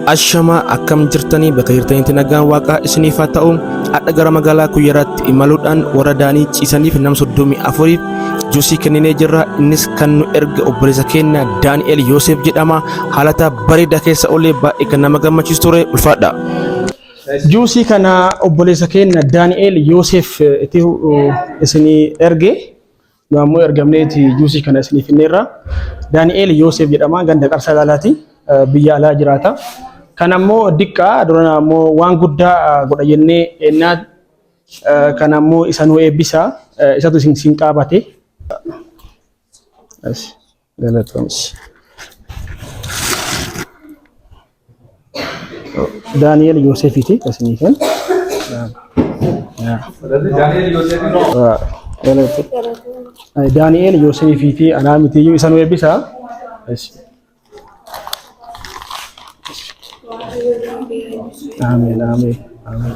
Ashama akkam jirtanii bakka jirtanitti nagaan waaqaa isiniif haa ta'u. Adda gara magaalaa Kuyyaraatti imaluudhaan warra daanii ciisaniif nama 34 juusii kenninee jirra. Innis kan nu erga obboleessa keenya Daani'el Yoosef jedhama. Haalata bareedaa keessa olee baay'ee kan nama gammachiisu ture. Ulfaadha. Juusii kana obboleessa keenya Daani'el Yoosef itti isinii erge. Nu ammoo ergamneeti juusii kana isiniif finneerra. Daani'el Yoosef jedhama ganda Qarsaa Laalaati. Biyya alaa jiraata. Kan ammoo diqqaa durana ammoo waan guddaa godha jennee ennaa kan ammoo isa nu eebbisa isatu isin qaabate. Galatoomsi. Daani'el Yoosefiti isiniifin. Daani'el Yoosefiti anaa mitiyyuu isa nu eebbisa. Amin, amin, amin,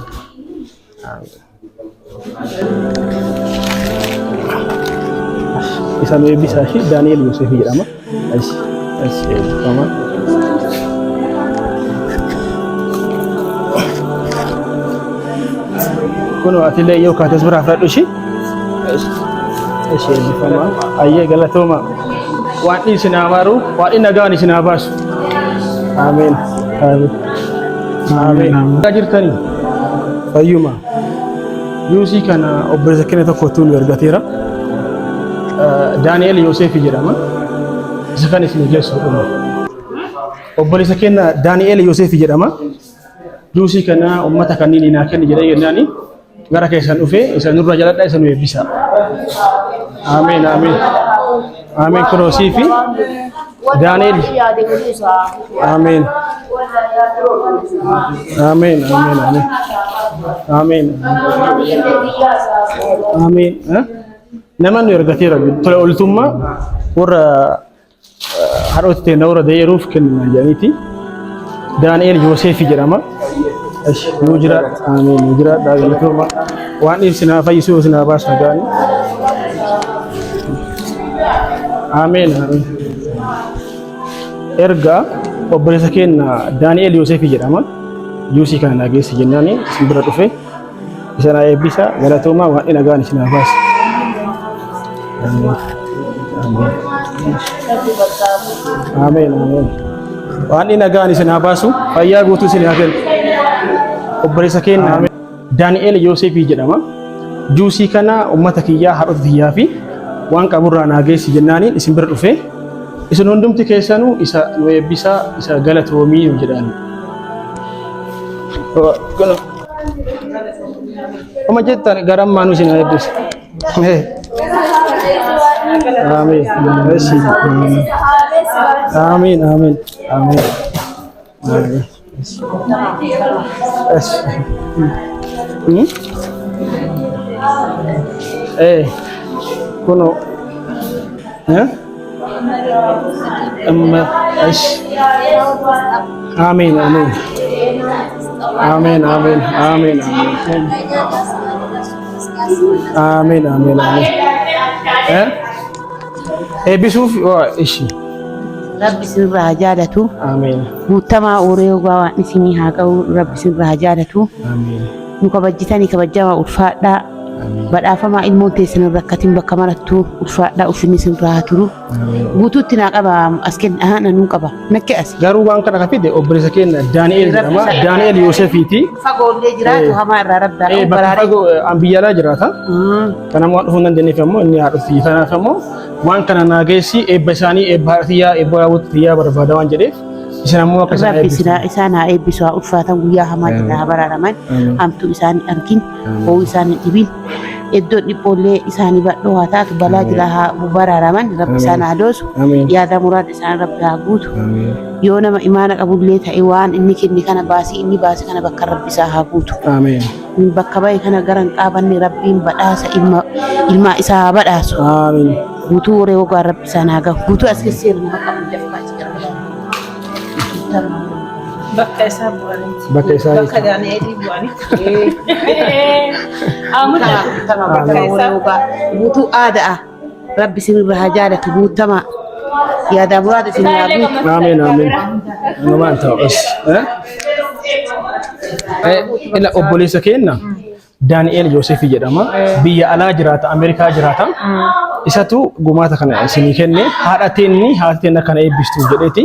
amin. Isa nu eebbisa shi Daani'el Yoosef jedhama. Kun atiillee yoo kaates biraa fudhadhu shi. Eebbifama. Ayyee galatooma. Waan isin amaaru, waan nagaan isin baasu. Amin. Amin. Amin. Jirtani fayyuma juusii kana obboleessa keenya tokkotu nu ergateera. Daani'el Yoosef jedhama. Isa kan isin geessu obboleessa keenya Daani'el Yoosef jedhama. Juusii kana ummata kanneen naa kenni jedhee yennaani gara keessan dhufee isa nurra jaladha isa nu eebbisa. Amin. Amin. Amin. Kunoosii fi Daani'el. Amin. Amin, amin, amin. Amin. Amin. Nama nu ergateera tola oltummaa warra haadhotti na warra deeruuf kenna jedhaniiti. Daani'el Yoosef jedhama. Nu jira. Amin. Nu jira galatooma. Waan ibsinaa fayyisuu isinaa baasa gaani. Amin. Amin. Erga obboleessa keenya Daani'el Yoosef jedhama. Juusii kana nageessi jennaani isin bira dhufe isa eebbisa galatooma waan nagaan isin baas. Amin. Amin. Waan nagaan isin baasu fayyaa guutuu isin haa kennu. Obboleessa keenya Daani'el Yoosef jedhama. Juusii kana ummata kiyyaa haadhota kiyyaa fi waan qaburraa nageessi jennaani isin bira dhufe. Isin hundumti keessanuu isa nu eebbisa isa galatoomii jedhani. Kana Oma jettan garam manu isin eebbisa. Amin. Amin. Amin. Amin. Kuno Amin, amin. Amin, amin, amin, amin. Amin, amin, amin. Eebbisuuf ishi. Rabbi sirraa jaalatu. Amin. Guutamaa uree waan isinii haa qabu Rabbi sirraa jaalatu. Amin. Nu kabajjitanii kabajamaa ulfaadhaa. Badhaafama ilmoon teessan rakkatiin bakka marattu ulfaadhaa ufinni sirraa turu. Guutuutti naa qaba as kenna nanuu qaba. Nakke as. Garuu waan kana kafide obboleessa keenya Daani'el jedhama. Daani'el Yoosefiti. Fagoollee jiraatu hamaa irraa rabdaa. Bakka fagoo biyya jiraata. Kana waan dhufuu dandeenyeef ammoo inni haa dhufi. Kanaaf ammoo waan kana nageessi eebba isaanii eebba xiyyaa eebba raawwatiyyaa barbaada waan jedheef. Isin ammoo akka isaan haa eebbisu haa ulfaatan guyyaa hamaa jedha haa baraaraman hamtuu isaanii argin ho'uu isaanii dhibin iddoo dhiphoollee isaanii badhoo haa taatu balaa jira haa baraaraman rabbi isaan haa doosu yaada muraada isaan rabbi haa guutu yoo nama imaana qabullee ta'e waan inni kenne kana baasii inni baase kana bakka rabbi isaa haa guutu bakka bahe kana garan qaabanne rabbiin badhaasa ilmaa isaa haa badhaasu guutuu waree wogaan rabbi isaan haa gahu guutuu as keesseerra nama qabu jafaa Bakka isaa bu'aniiti. Bakka isaa bakka Daani'elii bu'aniiti. Buutuu aadaa rabbi sirraa haa jaalatu guutamaa yaada muraada isin yaabi. Amin amin. Namaan ta'us. Ila obboleessa keenya Daani'eel Yoosef jedhama. Biyya alaa jiraata, Ameerikaa jiraata. Isatu gumaata kana isinii kenne haadha teenna kana eebbistu jedheeti.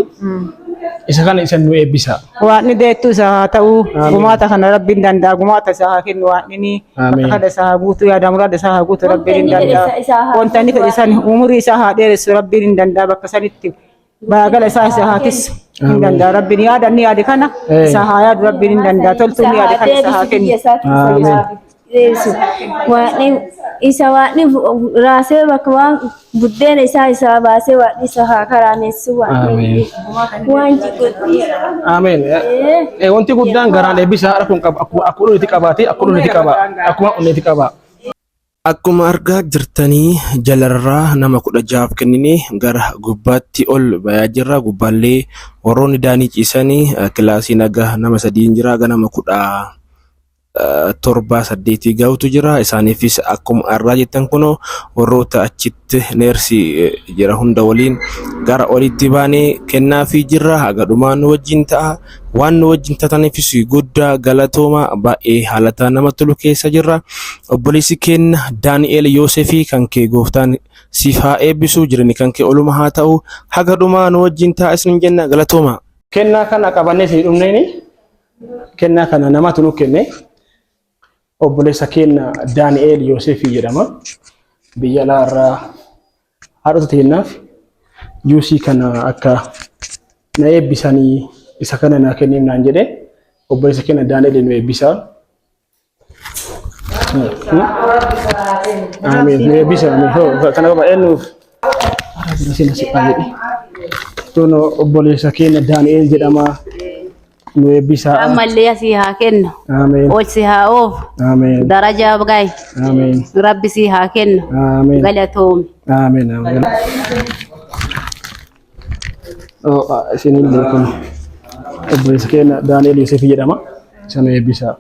Isa kana isin nu eebbisa. Waan deettu isaa ta'u gumaata kana rabbiin danda'a gumaata isaa kennu waan inni kada isaa guutuu yaada muraada isaa guutuu rabbiin danda'a. Wanta inni fedhisan umurii isaa haa dheeressu rabbiin danda'a bakka sanitti. Baagala isaa keessa hin danda'a rabbiin yaada inni yaade kana isaa haa yaadu rabbiin hin danda'a toltuu inni yaade kana isaa haa kennu. Isa waan raasee bakka waan buddeena isaa baasee waan isa haa karaanessu waan jigodhi. Amen. Wanti guddaan garaan eebbisaa rakkoon qaba akkuma nuti qabaate akkuma nuti qaba. Akkuma argaa jirtanii jalarraa nama 16 kennine gara gubbaatti ol bayaa jirra. Gubbaallee warroonni daanii ciisanii kilaasii nagaa nama 3 jira ganama 17 gahutu jira. Isaaniifis akkuma argaa jettan kuno warroota achitti neersi jira hunda waliin gara olitti baanee kennaafi jirra. Hagadhumaan wajjin ta'a. Waan wajjin tataniifis guddaa galatooma baay'ee haalata nama tolu keessa jirra. Obboleessi keenya Daani'eel Yoosefii kan kee gooftaan siif haa eebbisu jirani kan kee oluma haa ta'u. Hagadhumaan wajjin ta'a isin jenna galatooma. Kennaa kana qabannee si dhumneeni. Kennaa kana namatu nu kenne. Obboleessa keenya Daani'eel Yoosefii jedhama. Biyya alaarraa haadhota teennaaf juusii kana akka na eebbisanii isa kana na kenniin naan jedhe obboleessa keenya Daani'eel nu eebbisaa. Amin. Nu eebbisaa. Kana baay'ee nuuf tono obboleessa keenya Daani'eel jedhama. Nu eebbisaa. Ammallee asii haa kennu. Amin. Oolsi haa oofu. Amin. Darajaa gaay. Amin. Rabbi sii haa kennu. Amin. Galatoomi. Amin. Amin. Isinillee kun obboleessa keenya Daani'eel Yoosef jedhama. Isa nu eebbisaa.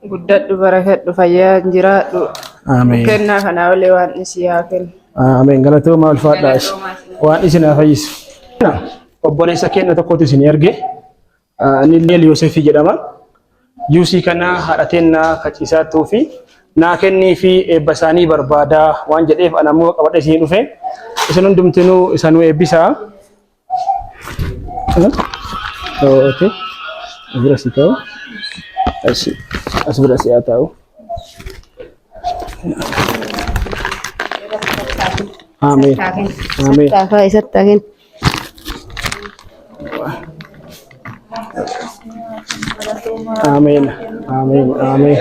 Guddadhu barakadhu fayyaa jiraadhu. Amin. Kennaa kana olee waan isii haa kennu. Amin. Galatooma ulfaadhaas. Waan isin haa fayyisu. Obboleessa keenya tokkotu isin erge. Daani'eel Yoosef jedhama. Juusii kana haadha teenna kaciisaattuu fi naa kennii fi eebba isaanii barbaadaa waan jedheef ana immoo qabadhe isin dhufe. Isin hundumtinuu isa nu eebbisaa. Okay. Asbira si ta'u. Asbira si haa ta'u. Amin. Amin. Taafaa isatti haa kennu. Amin. Amin. Amin.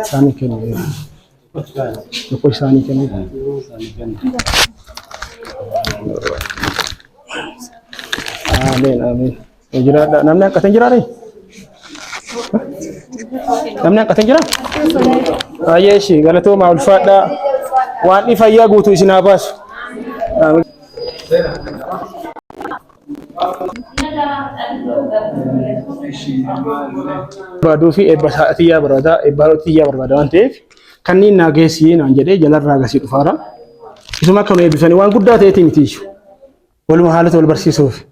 Sani kennu. Tokko isaanii kennu. Amin. Amin. Jiraadha. Namni akkatan jiraare? Namni akkatan jira? Ayyeeshi galatooma ulfaadhaa. Waan fayyaa guutuu isin haa baasu. Amin. Baaduu fi eebba sa'aatii barbaada, eebba haarotii barbaada waan ta'eef kanneen naageessii naan jedhee jalarraa gasii dhufaara. Isuma akka nu eebbisanii waan guddaa ta'eeti miti isu. Waluma haalota wal barsiisuuf.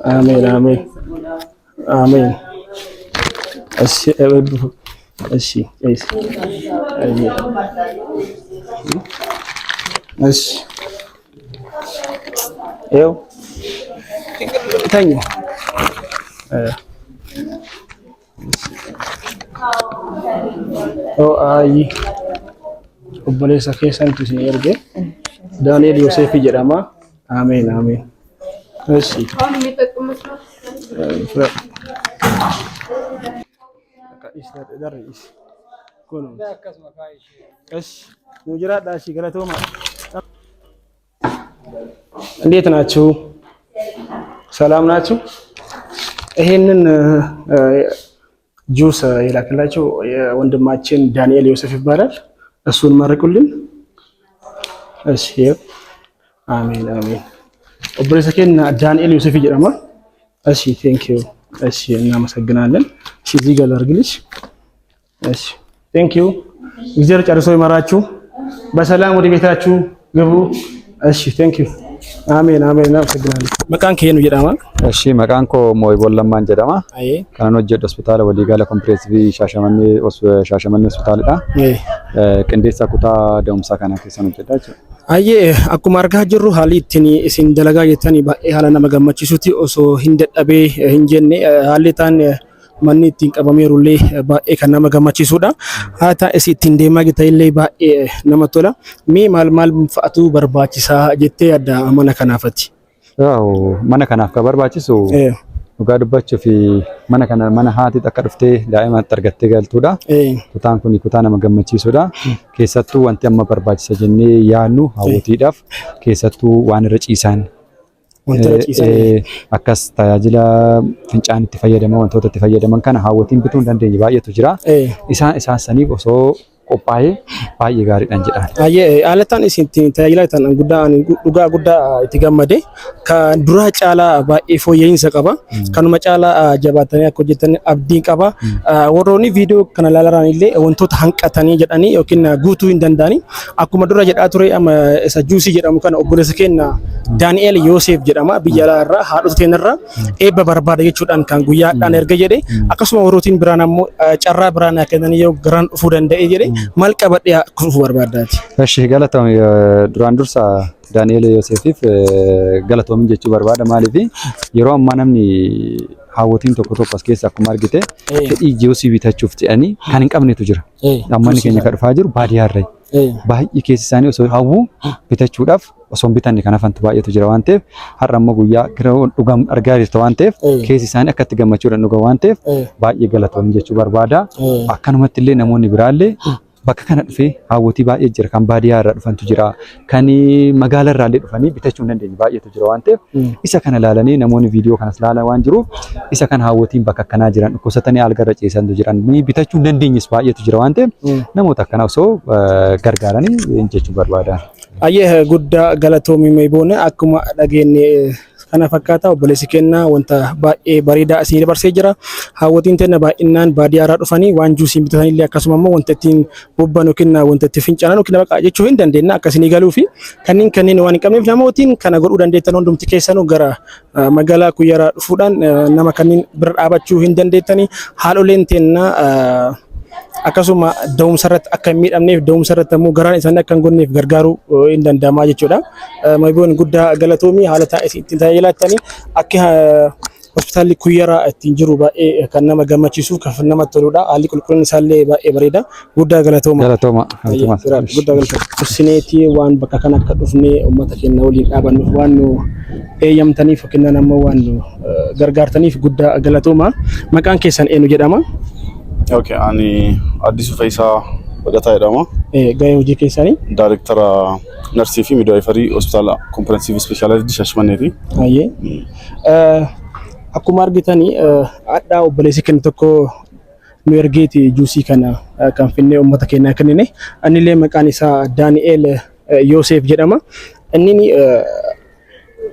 Amin. Amin. Amin. Ashi. Eu tenho. Aí obboleessa keessantu isin erge Daani'eel Yoosef jedhama. Amin. Amin. Ashi. እንዴት ናችሁ? ሰላም ናችሁ? ይሄንን ጁስ የላክላችሁ የወንድማችን ዳንኤል ዮሴፍ ይባላል። እሱን መርቁልን። እሺ። አሜን አሜን። obboleessa keenya Daani'el Yoosef jedhama. እሺ ቴንክ ዩ እሺ እናመሰግናለን። እሺ እዚህ ጋር ላድርግልሽ። እሺ ቴንክ ዩ እግዚአብሔር ጨርሶ ይመራችሁ። በሰላም ወደ ቤታችሁ ግቡ። እሺ ቴንክ ዩ አሜን አሜን እናመሰግናለን። መቃን ከየኑ jedhama? እሺ መቃን ኮ ሞይ ቦለማን jedhama. ካኖ ጀድ ሆስፒታል ወዲ ጋላ ኮምፕሬሲቭ ሻሸመኔ ሆስፒታልዳ ቅንዴሳ ኩታ ደምሳ ካና ከሰኑ ጀዳች Ayyee akkuma argaa jirru haalli ittiin isin dalagaa jettanii baay'ee haala nama gammachiisuti osoo hin dadhabee hin jenne haalli isaan manni ittiin qabameerullee baay'ee kan nama gammachiisudha. Haa ta'es ittiin deemaa jirtanillee baay'ee nama tola. Mee maal fa'atu barbaachisaa jettee yaadda mana kanaafati? Mana kanaaf ka barbaachisu dhugaa dubbachuu fi mana haati akka dhuftee daa'ima argattee galtuudha. Kutaan kun kutaa nama gammachiisudha. Keessattuu wanti amma barbaachisa jennee yaadnu hawwatiidhaaf keessattuu waan irra ciisan akkas tajaajila fincaan itti fayyadaman wantoota itti fayyadaman kana hawwatiin bituu hin dandeenye baay'eetu jira. Isaan saniif osoo qophaa'ee baay'ee gaariidhaan jedhan. Ayyee haalattaan isin tajaajila tan dhugaa guddaa itti gammade kan duraa caalaa baay'ee fooyya'insa qaba. Kanuma caalaa jabaatanii akka hojjetan abdii qaba. Warroonni viidiyoo kana ilaalan illee wantoota hanqatanii jedhanii yookiin guutuu hin danda'ani. Akkuma dura jedhaa ture amma isa juusii jedhamu kana obboleessa keenya Daani'el Yoosef jedhama biyya alaarraa haadhota keenyarraa eebba barbaada jechuudhaan kan guyyaadhaan erga jedhe akkasuma warrootiin biraan ammoo carraa biraan kennanii yoo garaan dhufuu danda'e jedhe maal qabadhee kufu barbaadaati. እሺ ገለታው ዱራን ዱርሳ ዳንኤል ዮሴፊፍ ገለታውም ጀቹ barbaada maaliif yeroo ammaa namni hawwatiin tokko as keessa akkuma argite fedhii ji'oosii bitachuuf jedhanii kan hin qabnetu jira. Ammanni keenya kan dhufaa jiru baadiyyaarraa baay'ee keessi isaanii osoo hawwu bitachuudhaaf osoo hin bitanne kan hafantu baay'eetu jira waan ta'eef har'a ammoo guyyaa dhugam argaa jirta waan ta'eef keessi isaanii akkatti gammachuudhaan dhuga waan ta'eef baay'ee galatoomii jechuu barbaada. Akkanumatti illee namoonni biraallee bakka kana dhufee hawwatii baay'ee jira kan baadiyyaarraa dhufantu jira kan magaalaarraa illee dhufanii bitachuu hin dandeenye baay'eetu jira waan ta'eef isa kana ilaalanii namoonni viidiyoo kanas ilaalaa waan jiruuf isa kana hawwatiin bakka akkanaa jiran dhukkubsatanii algarra ciisantu jiran bitachuu hin dandeenyes baay'eetu jira waan ta'eef namoota akkanaa osoo gargaaranii jechuu barbaada. Ayyee guddaa galatoomii boona akkuma dhageenye kana fakkaata obboleessi keenya wanta baay'ee bareedaa isin dabarsee jira. Hawwatiin teenya baay'inaan baadiyyaarraa dhufanii waan juusii bitatanii akkasuma immoo wanta ittiin bobban yookiin wanta itti fincaanan yookiin baqa jechuu hin dandeenya akkasii galuu fi kanneen waan hin qabneef namootiin kana godhuu dandeettan hundumti keessanuu gara magaalaa kuyyaraa dhufuudhaan nama kanneen bira dhaabachuu hin dandeettanii haaloleen teenya akkasuma da'umsa irratti akka hin miidhamneef da'umsa irratti ammoo garaan isaanii akka hin gonneef gargaaruu hin danda'amaa jechuudha. Mayboon guddaa galatoomii haala taa'ee ittiin tajaajilattanii akka hospitaalli kuyyaraa ittiin jiru baay'ee kan nama gammachiisu kan namatti toludha. Haalli qulqullinni isaallee baay'ee bareeda. Guddaa galatooma. Galatooma. Guddaa galatooma. Sineetii waan bakka kana akka dhufnee uummata keenya waliin dhaabannuuf waan nu eeyyamtaniif yookiin ammoo waan nu gargaartaniif guddaa galatooma. Maqaan keessan eenyu jedhama? Okay, ani Addisu Faisaa Bagataa jedhama. Gahee hojii keessanii? Daayirektara narsii fi midwaayifarii hospitaala kompirehensiivii ispeeshaalaayizidii Shaashmaneeti. Akkuma argitanii addaa obboleessi keenya tokko nu ergeeti juusii kana kan finnee uummata keenyaa kennine. Innillee maqaan isaa Daani'el Yoosef jedhama. Inni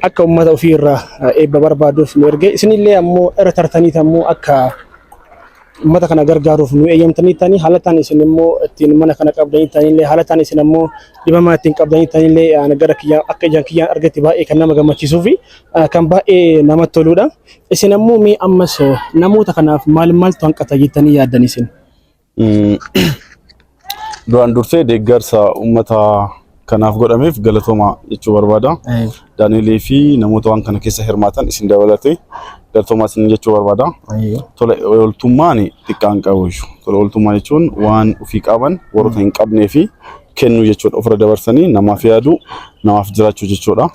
akka uummata ofii irraa eebba barbaaduuf nu erge. Isinillee ammoo irra tartaniit ammoo akka ummata kana gargaaruuf nu eeyyamtanii tani halataan isin immoo ittiin mana kana qabdanii tanillee halataan isin ammoo dhibamaa ittiin qabdanii tanillee gara kiyyaa akka ijaan kiyyaan argatti baay'ee kan nama gammachiisuu fi kan baay'ee namatti toludha. Isin ammoo mee ammas namoota kanaaf maaltu hanqata jettanii yaaddan isin? Duraan dursee deeggarsa ummata kanaaf godhameef galatooma jechuu barbaada. Daani'elee fi namoota waan kana keessa hirmaatan isin dabalatee galatooma isin jechuu barbaada. Tola ooltummaan xiqqaan qabu. Tola ooltummaa jechuun waan ofii qaban warra hin qabnee fi kennuu jechuudha. Ofirra dabarsanii namaaf yaaduu namaaf jiraachuu jechuudha.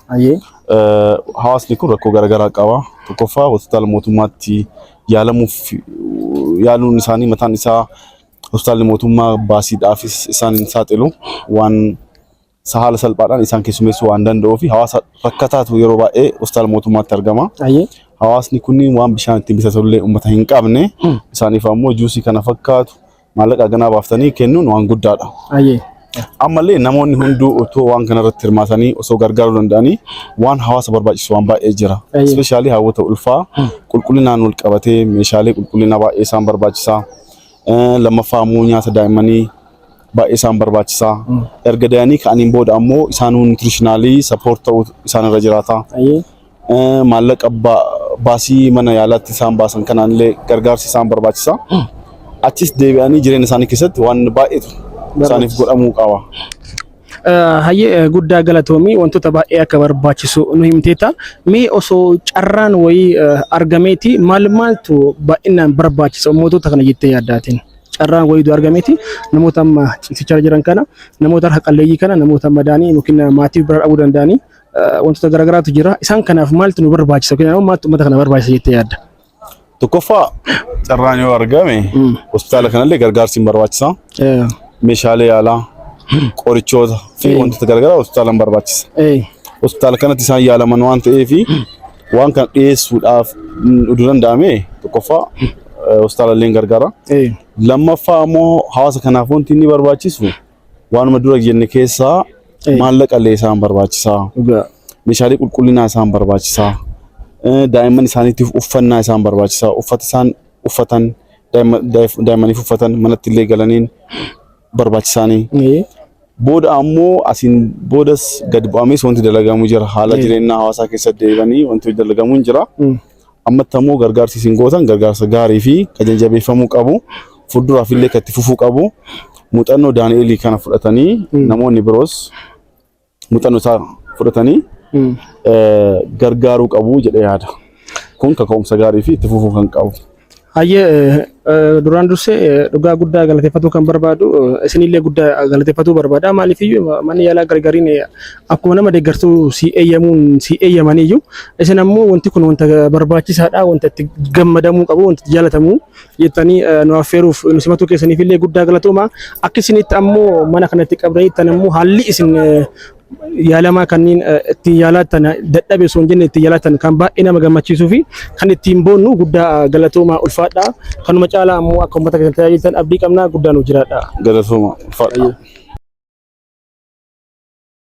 Hawaasni kun rakkoo garaagaraa qaba. Tokkoffaa hospitaala mootummaatti yaaluun isaanii mataan isaa hospitaalli mootummaa baasiidhaafis isaan hin saaxilu waan haala salphaadhaan isaan keessummeessuu waan danda'uu fi hawaasa rakkataatu yeroo baay'ee hospitaala mootummaatti argama. Hawaasni kunniin waan bishaan ittiin bitatullee uummata hin qabne isaaniif ammoo juusii kana fakkaatu maallaqa ganaa baaftanii kennuun waan guddaadha. Ammallee namoonni hunduu otoo waan kanarratti hirmaatanii osoo gargaaruu danda'anii waan hawaasa barbaachisu waan baay'ee jira. Ispeeshaalii hawwata ulfaa qulqullinaan wal qabatee meeshaalee qulqullina baay'ee isaan barbaachisaa. Lammaffaa immoo nyaata daa'immanii baay'ee isaan barbaachisaa. Erga da'anii ka'aniin booda ammoo isaan nutritionaalii support ta'uu isaan irra jiraata. Maallaqa baasii mana yaalaatti isaan baasan kanaallee gargaarsi isaan barbaachisaa. Achis deebi'anii jireenya isaanii keessatti waan baay'eetu isaaniif godhamuu qaba. Hayyee guddaa galatoomii wantoota baay'ee akka barbaachisu nu himteeta. Mee osoo carraan wayii argameeti maaltu baay'inaan barbaachisa uummattoota kana jettee yaaddaatiin? Carraan wayiitu argameeti namoota amma ciisichaa jiran kana, namoota harka qalleeyyii kana, namoota madaanii yookiin maatii bira dhabuu danda'anii wantoota garaagaraatu jira. Isaan kanaaf maaltu nu barbaachisa yookiin maaltu uummata kana barbaachisa jettee yaadda? Tokkoffaa carraan yoo argame hospitaala kanallee gargaarsi hin barbaachisa. Meeshaalee yaalaa, qorichoota fi wantoota garaagaraa hospitaalaan barbaachisa. Hospitaala kanatti isaan yaalaman waan ta'eef waan kana dhiyeessuudhaaf uduu danda'ame tokkoffaa hospitaalallee gargaara. Lammaffaa immoo hawaasa kanaaf wanti inni barbaachisu waanuma dura jenne keessaa maallaqallee isaan barbaachisa. Meeshaalee qulqullinaa isaan barbaachisa. Daa'imman isaaniitiif uffannaa isaan barbaachisa. Uffata isaan uffatan daa'immaniif uffatan manatti illee galaniin barbaachisaanii. Booda ammoo asiin boodas gad bu'amees wanti dalagamu jira. Haala jireenyaa hawaasaa keessatti deebanii wanti dalagamu jira. Ammatti ammoo gargaarsi isin gootan gargaarsa gaarii fi qajeeljabeeffamuu qabu. Fuulduraaf illee kan itti fufuu qabu. Muuxannoo Daani'elii kana fudhatanii namoonni biroos muuxannoo isaa fudhatanii gargaaruu qabu jedhee yaada. Kun kaka'umsa gaarii fi itti fufuu kan qabu. Hayyee duraan dursee dhugaa guddaa galateeffatuu kan barbaadu isinillee guddaa galateeffatuu barbaada. Maaliifiyyuu manni yaalaa gargariin akkuma nama deeggartuu si eeyyamaniyyuu isin ammoo wanti kun wanta barbaachisaadha, wanta itti gammadamuu qabu, wanta itti jaalatamuu jettanii nu affeeruuf nu simatuu keessaniifillee guddaa galatooma. Akka isinitti ammoo mana kanatti qabdaniittan ammoo haalli isin yaalamaa kanneen ittiin yaalaatan dadhabe osoo hin jenne ittiin yaalaatan kan baay'ee nama gammachiisuu fi kan ittiin boonnu guddaa galatooma ulfaadha. Kanuma caalaa ammoo akka uummata keessatti tajaajiltan abdii qabnaa guddaa nu jiraadha. Galatooma ulfaadha.